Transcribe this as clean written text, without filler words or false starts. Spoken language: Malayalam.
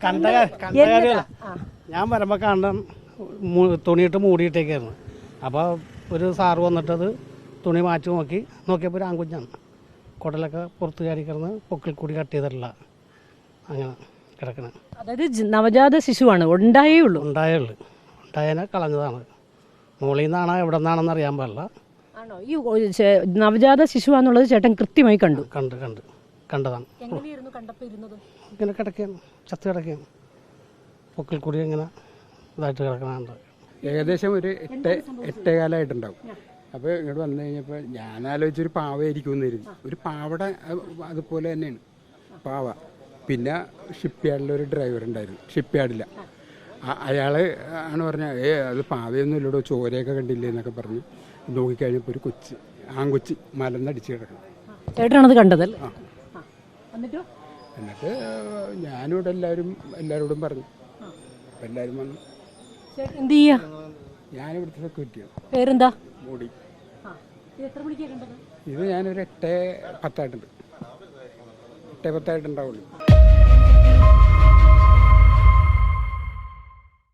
കണ്ട കാര്യമല്ല. ഞാൻ വരുമ്പോൾ കാണാൻ തുണിയിട്ട് മൂടിയിട്ടേക്കായിരുന്നു. അപ്പോൾ ഒരു സാറ് വന്നിട്ടത് തുണി മാറ്റി നോക്കിയപ്പോൾ ഒരു ആൺകുഞ്ഞാണ്. കുടലൊക്കെ പുറത്ത് കയറി കിടന്ന് പൊക്കിൽ കൂടി കട്ട് ചെയ്തിട്ടില്ല, അങ്ങനെ കിടക്കണം. അതായത് നവജാത ശിശുവാണ്, ഉണ്ടായതിനെ കളഞ്ഞതാണ്. മുകളിൽ നിന്നാണോ എവിടെ നിന്നാണെന്ന് അറിയാൻ പാടില്ല. ആണോ? ഈ നവജാത ശിശുവാന്നുള്ളത് ചേട്ടൻ കൃത്യമായി കണ്ടതാണ്. ഇങ്ങനെ കിടക്കുകയാണ്, ചത്ത് കിടക്കുകയാണ്, പൊക്കിൽ കൂടി ഇങ്ങനെ ഇതായിട്ട് കിടക്കണുണ്ട്. ഏകദേശം ഒരു 8 കാലമായിട്ടുണ്ടാവും. അപ്പോൾ ഇങ്ങോട്ട് വന്നു കഴിഞ്ഞപ്പോൾ ഞാൻ ആലോചിച്ചൊരു പാവയായിരിക്കും എന്ന് കരുതി. ഒരു പാവയുടെ അതുപോലെ തന്നെയാണ് പാവ. പിന്നെ ഷിപ്പ് യാർഡിലൊരു ഡ്രൈവർ ഉണ്ടായിരുന്നു, ഷിപ്പ് യാർഡില്ല. അയാൾ ആണ് പറഞ്ഞത്, അത് പാവയൊന്നും ഇല്ലടോ, ചോരയൊക്കെ കണ്ടില്ലേ എന്നൊക്കെ പറഞ്ഞ് നോക്കിക്കഴിഞ്ഞപ്പോൾ ഒരു ആൺകൊച്ച് മലന്നടിച്ച് കിടക്കണം. ചേട്ടനാണത് കണ്ടതല്ലേ? എന്നിട്ട് ഞാനിവിടെ എല്ലാവരോടും പറഞ്ഞു. അപ്പം എല്ലാവരും വന്നു. എന്ത് ചെയ്യാ? ഞാനിവിടുത്തെ സെക്യൂരിറ്റിയാണ്. പേരെന്താ? മോഡി. ഇത് ഞാനൊരു 8:10 8:10 ഉണ്ടാവുള്ളൂ.